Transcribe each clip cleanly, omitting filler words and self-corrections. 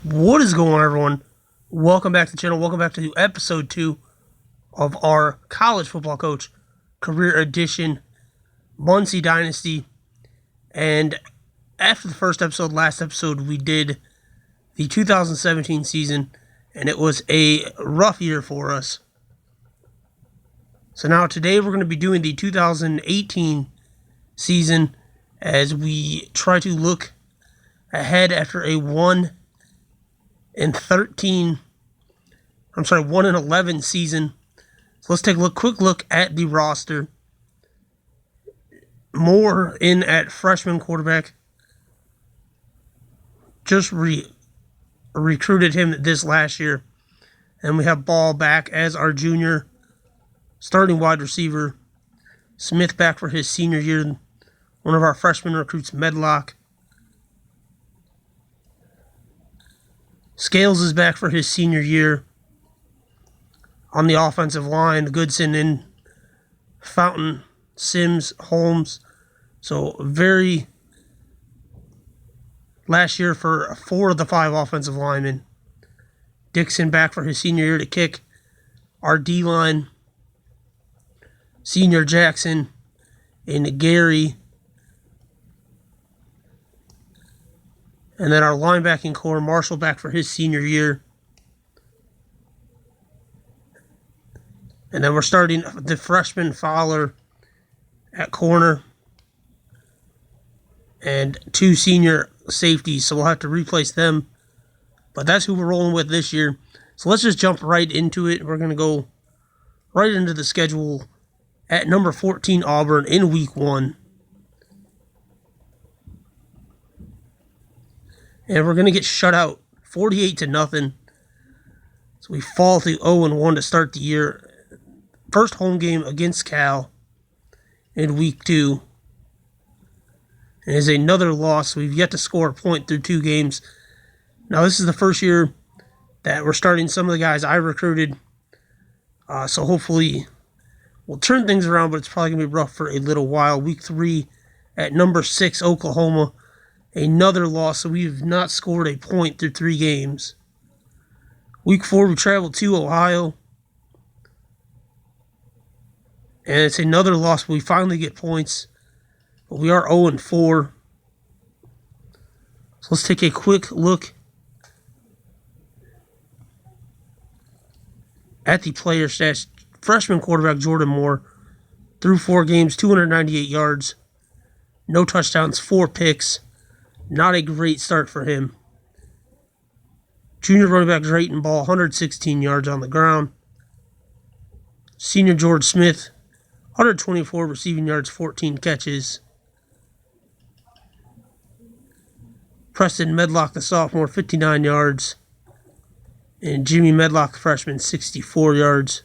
What is going on, everyone? Welcome back to the channel. Welcome back to episode 2 of our college football coach career edition Muncie Dynasty. And after the first episode, last episode, we did the 2017 season, and it was a rough year for us. So now today we're going to be doing the 2018 season as we try to look ahead after a 1-11 season. So let's take a quick look at the roster. Moore in at freshman quarterback. Just recruited him this last year. And we have Ball back as our junior starting wide receiver. Smith back for his senior year. One of our freshman recruits, Medlock. Scales is back for his senior year. On the offensive line, Goodson and Fountain, Sims, Holmes. So very last year for 4 of the 5 offensive linemen. Dixon back for his senior year to kick. Our D-line, senior Jackson and Gary. And then our linebacking core, Marshall back for his senior year. And then we're starting the freshman Fowler at corner. And 2 senior safeties, so we'll have to replace them. But that's who we're rolling with this year. So let's just jump right into it. We're going to go right into the schedule at number 14, Auburn, in week 1. And we're going to get shut out 48-0. So we fall to 0-1 to start the year. First home game against Cal in week 2. And is another loss. We've yet to score a point through 2 games. Now, this is the first year that we're starting some of the guys I recruited. So hopefully we'll turn things around, but it's probably going to be rough for a little while. Week 3 at number 6, Oklahoma. Another loss, so we've not scored a point through 3 games. Week 4, we travel to Ohio. And it's another loss, but we finally get points. But we are 0-4. So let's take a quick look at the player stats. Freshman quarterback Jordan Moore through 4 games, 298 yards. No touchdowns, 4 picks. Not a great start for him. Junior running back Drayton Ball, 116 yards on the ground. Senior George Smith, 124 receiving yards, 14 catches. Preston Medlock, the sophomore, 59 yards. And Jimmy Medlock, the freshman, 64 yards.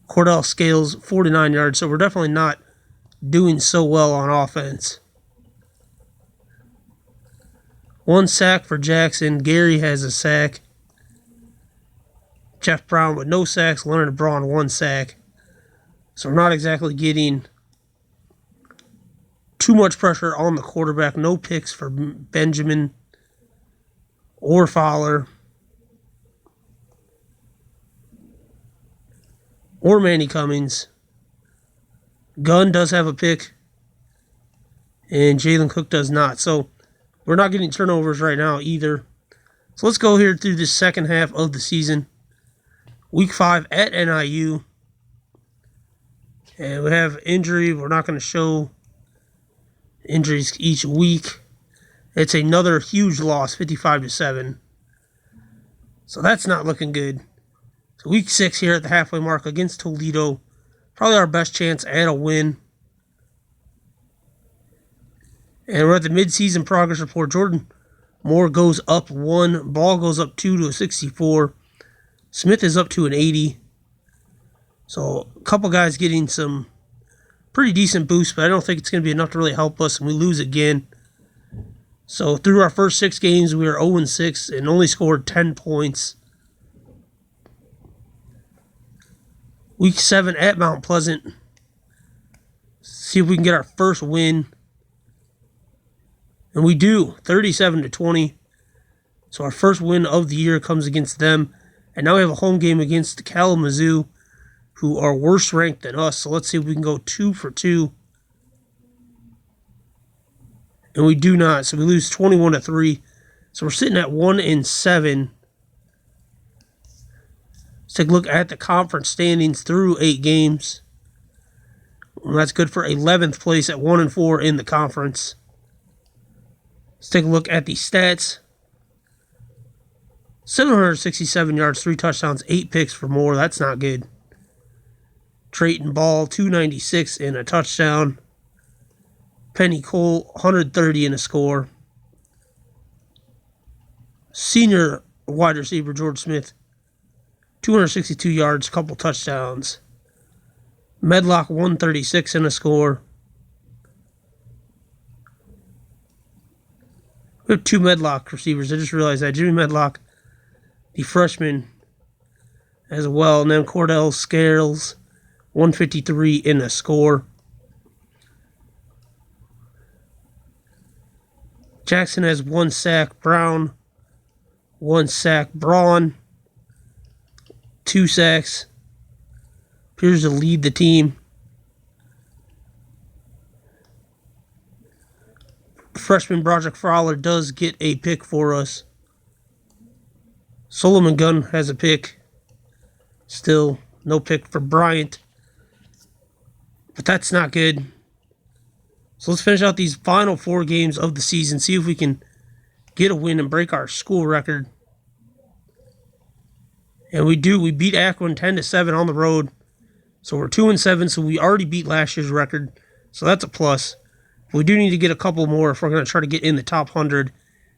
Cordell Scales, 49 yards. So we're definitely not doing so well on offense. 1 sack for Jackson. Gary has a sack. Jeff Brown with no sacks. Leonard Braun, 1 sack. So we're not exactly getting too much pressure on the quarterback. No picks for Benjamin or Fowler or Manny Cummings. Gunn does have a pick, and Jalen Cook does not. So we're not getting turnovers right now either. So let's go here through the second half of the season. Week 5 at NIU. And we have injury. We're not going to show injuries each week. It's another huge loss, 55-7. So that's not looking good. So week 6 here at the halfway mark against Toledo. Probably our best chance at a win. And we're at the midseason progress report. Jordan Moore goes up 1. Ball goes up 2 to a 64. Smith is up to an 80. So a couple guys getting some pretty decent boosts, but I don't think it's going to be enough to really help us, and we lose again. So through our first 6 games, we are 0-6 and only scored 10 points. Week 7 at Mount Pleasant. See if we can get our first win. And we do, 37-20. So our first win of the year comes against them. And now we have a home game against Kalamazoo, who are worse ranked than us. So let's see if we can go 2 for 2. And we do not. So we lose 21-3. So we're sitting at 1-7. Let's take a look at the conference standings through 8 games. Well, that's good for 11th place at 1-4 in the conference. Let's take a look at the stats. 767 yards, 3 touchdowns, 8 picks for more. That's not good. Trayton Ball, 296 and a touchdown. Penny Cole, 130 and a score. Senior wide receiver George Smith, 262 yards, couple touchdowns. Medlock, 136 and a score. We have 2 Medlock receivers. I just realized that. Jimmy Medlock, the freshman, as well. And then Cordell Scales, 153 in a score. Jackson has 1 sack. Brown, 1 sack. Braun, 2 sacks. Appears to lead the team. Freshman Broderick Fowler does get a pick for us. Solomon Gunn has a pick. Still no pick for Bryant. But that's not good. So let's finish out these final 4 games of the season. See if we can get a win and break our school record. And we do. We beat Akron 10-7 on the road. So we're 2-7. So we already beat last year's record. So that's a plus. We do need to get a couple more if we're going to try to get in the top 100.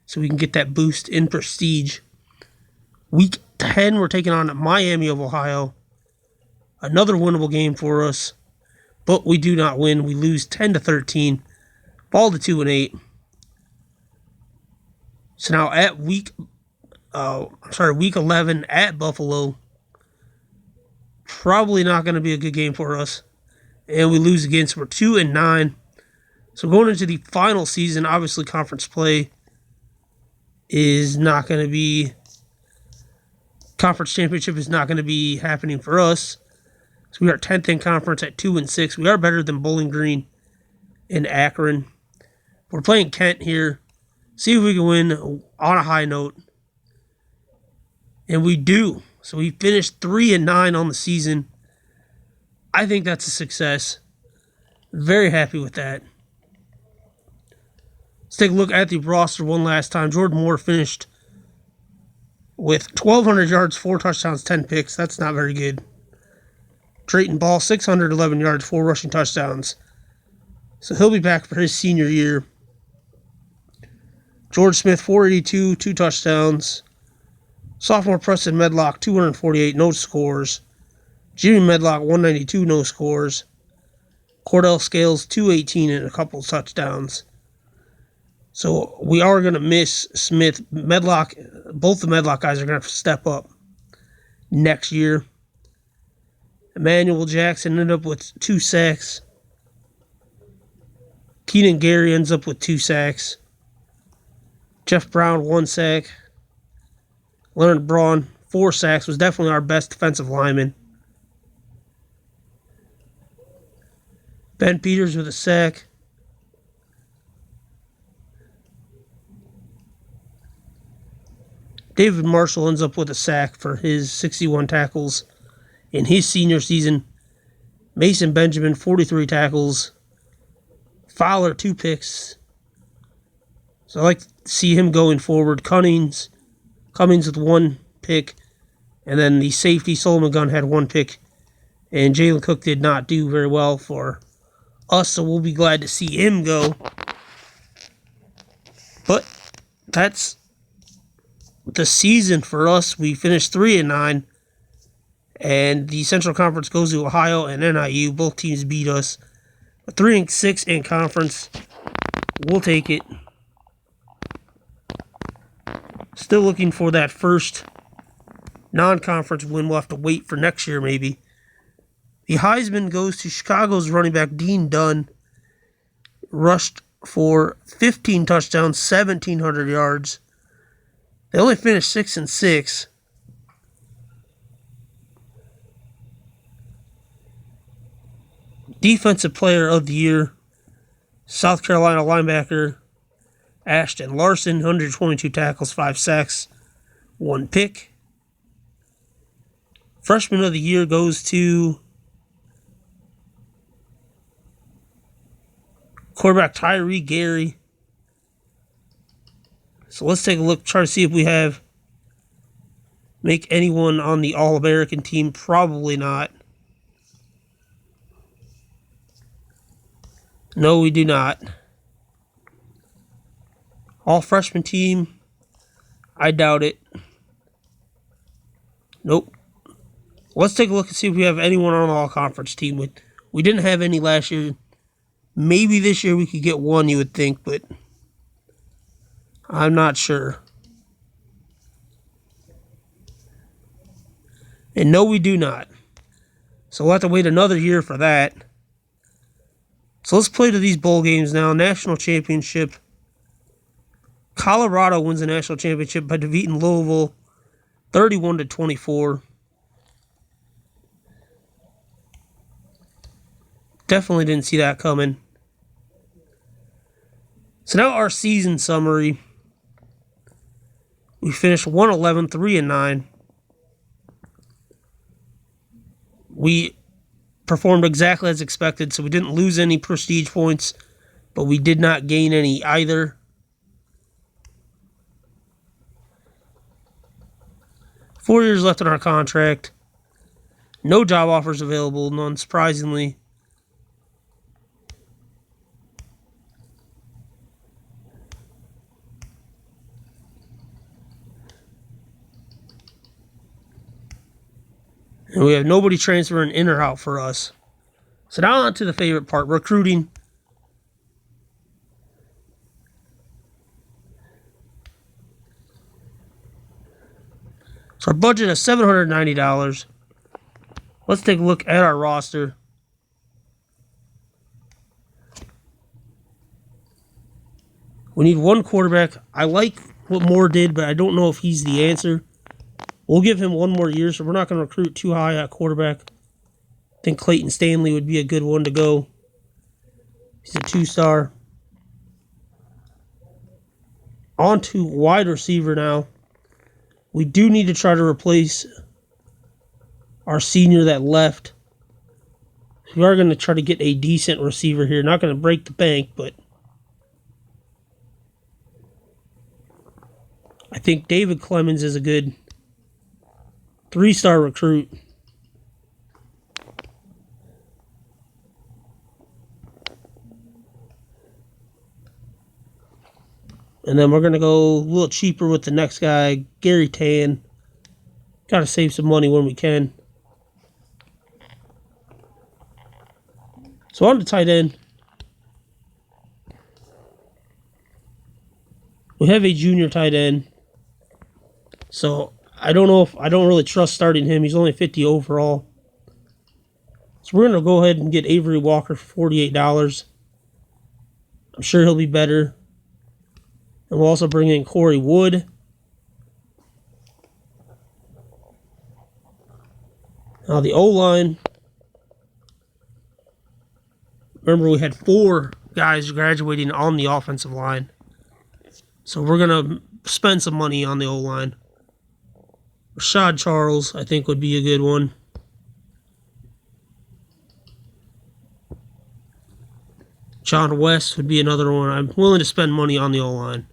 So we can get that boost in prestige. Week 10, we're taking on Miami of Ohio. Another winnable game for us. But we do not win. We lose 10-13. Fall to 2-8. So now at week 11 at Buffalo. Probably not going to be a good game for us. And we lose again, so we're 2-9. So going into the final season, obviously conference play is not going to be... Conference championship is not going to be happening for us. So we are 10th in conference at 2-6. We are better than Bowling Green and Akron. We're playing Kent here. See if we can win on a high note. And we do. So we finished 3-9 on the season. I think that's a success. Very happy with that. Let's take a look at the roster one last time. Jordan Moore finished with 1,200 yards, 4 touchdowns, 10 picks. That's not very good. Trayton Ball, 611 yards, 4 rushing touchdowns. So he'll be back for his senior year. George Smith, 482, 2 touchdowns. Sophomore Preston Medlock, 248, no scores. Jimmy Medlock, 192, no scores. Cordell Scales, 218 and a couple touchdowns. So we are going to miss Smith. Medlock, both the Medlock guys are going to have to step up next year. Emmanuel Jackson ended up with 2 sacks. Keenan Gary ends up with 2 sacks. Jeff Brown, 1 sack. Leonard Braun, 4 sacks. Was definitely our best defensive lineman. Ben Peters with a sack. David Marshall ends up with a sack for his 61 tackles in his senior season. Mason Benjamin, 43 tackles. Fowler, 2 picks. So I like to see him going forward. Cummings with 1 pick. And then the safety, Solomon Gunn, had 1 pick. And Jalen Cook did not do very well for us, so we'll be glad to see him go. But that's the season for us. We finished 3-9. And the Central Conference goes to Ohio and NIU. Both teams beat us. 3-6 in conference. We'll take it. Still looking for that first non-conference win. We'll have to wait for next year, maybe. The Heisman goes to Chicago's running back, Dean Dunn. Rushed for 15 touchdowns, 1,700 yards, They only finished 6-6. Defensive Player of the Year, South Carolina linebacker Ashton Larson, 122 tackles, 5 sacks, 1 pick. Freshman of the Year goes to quarterback Tyree Gary. So let's take a look, try to see if we make anyone on the All-American team. Probably not. No, we do not. All freshman team, I doubt it. Nope. Let's take a look and see if we have anyone on the all-conference team. We didn't have any last year. Maybe this year we could get one, you would think, but I'm not sure. And no, we do not. So we'll have to wait another year for that. So let's play to these bowl games now. National championship. Colorado wins the national championship by defeating Louisville 31-24. Definitely didn't see that coming. So now our season summary. We finished 1-11, 3-9. We performed exactly as expected, so we didn't lose any prestige points, but we did not gain any either. Four years left in our contract. No job offers available, none surprisingly. And we have nobody transferring in or out for us. So now on to the favorite part, recruiting. So our budget is $790. Let's take a look at our roster. We need one quarterback. I like what Moore did, but I don't know if he's the answer. We'll give him one more year, so we're not going to recruit too high at quarterback. I think Clayton Stanley would be a good one to go. He's a 2-star. On to wide receiver now. We do need to try to replace our senior that left. We are going to try to get a decent receiver here. Not going to break the bank, but I think David Clemens is a good 3-star recruit. And then we're going to go a little cheaper with the next guy, Gary Tan. Got to save some money when we can. So on to tight end. We have a junior tight end. So I don't really trust starting him. He's only 50 overall. So we're going to go ahead and get Avery Walker for $48. I'm sure he'll be better. And we'll also bring in Corey Wood. Now the O-line. Remember, we had 4 guys graduating on the offensive line. So we're going to spend some money on the O-line. Rashad Charles, I think, would be a good one. John West would be another one. I'm willing to spend money on the O-line.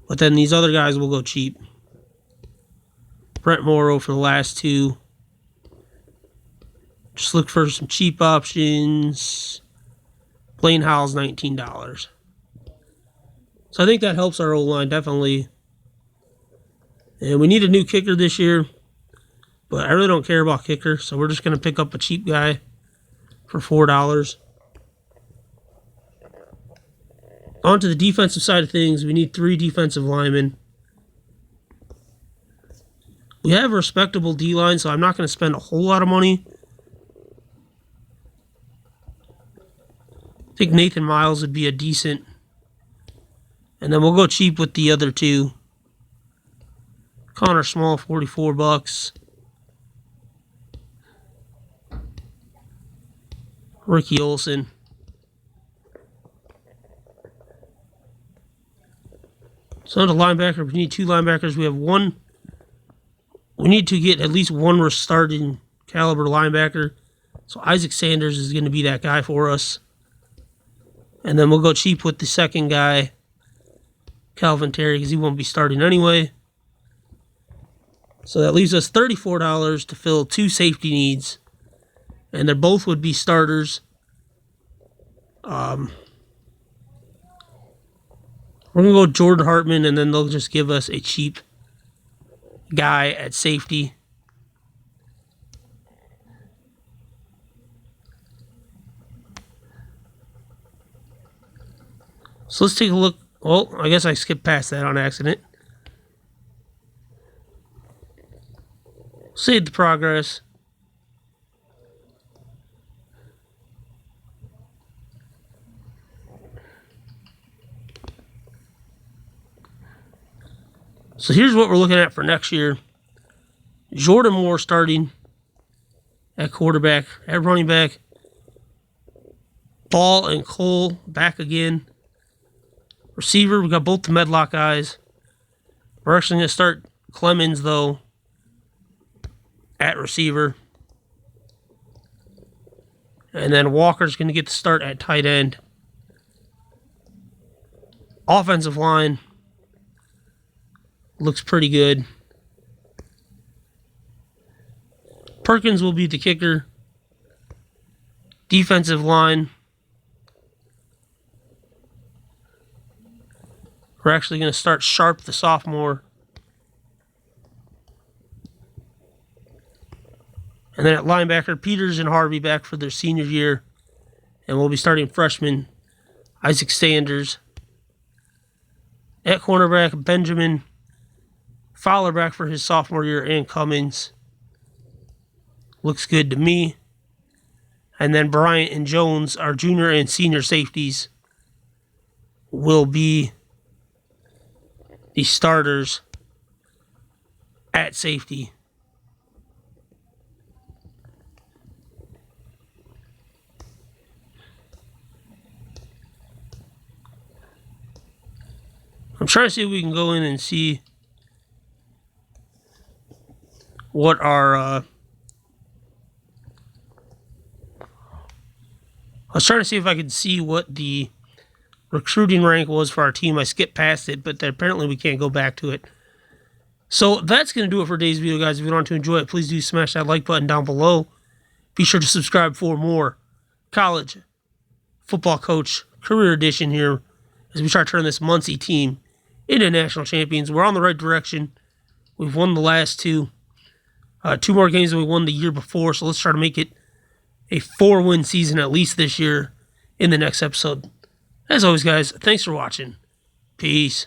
But then these other guys will go cheap. Brent Morrow for the last 2. Just look for some cheap options. Blaine Howell's $19. So I think that helps our O-line, definitely. And we need a new kicker this year. But I really don't care about kicker, so we're just going to pick up a cheap guy for $4. On to the defensive side of things. We need 3 defensive linemen. We have a respectable D-line, so I'm not going to spend a whole lot of money. I think Nathan Miles would be a decent. And then we'll go cheap with the other 2. Connor Small, $44. Ricky Olsen. So the linebacker, we need 2 linebackers. We have one. We need to get at least one starting caliber linebacker. So Isaac Sanders is going to be that guy for us. And then we'll go cheap with the second guy, Calvin Terry, because he won't be starting anyway. So that leaves us $34 to fill 2 safety needs. And they both would be starters. We're going to go Jordan Hartman, and then they'll just give us a cheap guy at safety. So let's take a look. Well, I guess I skipped past that on accident. Save the progress. So here's what we're looking at for next year. Jordan Moore starting at quarterback, at running back. Ball and Cole back again. Receiver, we got both the Medlock guys. We're actually going to start Clemens, though, at receiver. And then Walker's going to get the start at tight end. Offensive line looks pretty good. Perkins will be the kicker. Defensive line, we're actually going to start Sharp, the sophomore. And then at linebacker, Peters and Harvey back for their senior year. And we'll be starting freshman Isaac Sanders. At cornerback, Benjamin Fowler back for his sophomore year, and Cummings. Looks good to me. And then Bryant and Jones, our junior and senior safeties, will be the starters at safety. I'm trying to see if we can go in and see what our I was trying to see if I could see what the recruiting rank was for our team. I skipped past it, but apparently we can't go back to it. So that's going to do it for today's video, guys. If you want to enjoy it, please do smash that like button down below. Be sure to subscribe for more college football coach career edition here as we try to turn this Muncie team into national champions. We're on the right direction. We've won the last 2. 2 more games than we won the year before, so let's try to make it a 4-win season at least this year in the next episode. As always, guys, thanks for watching. Peace.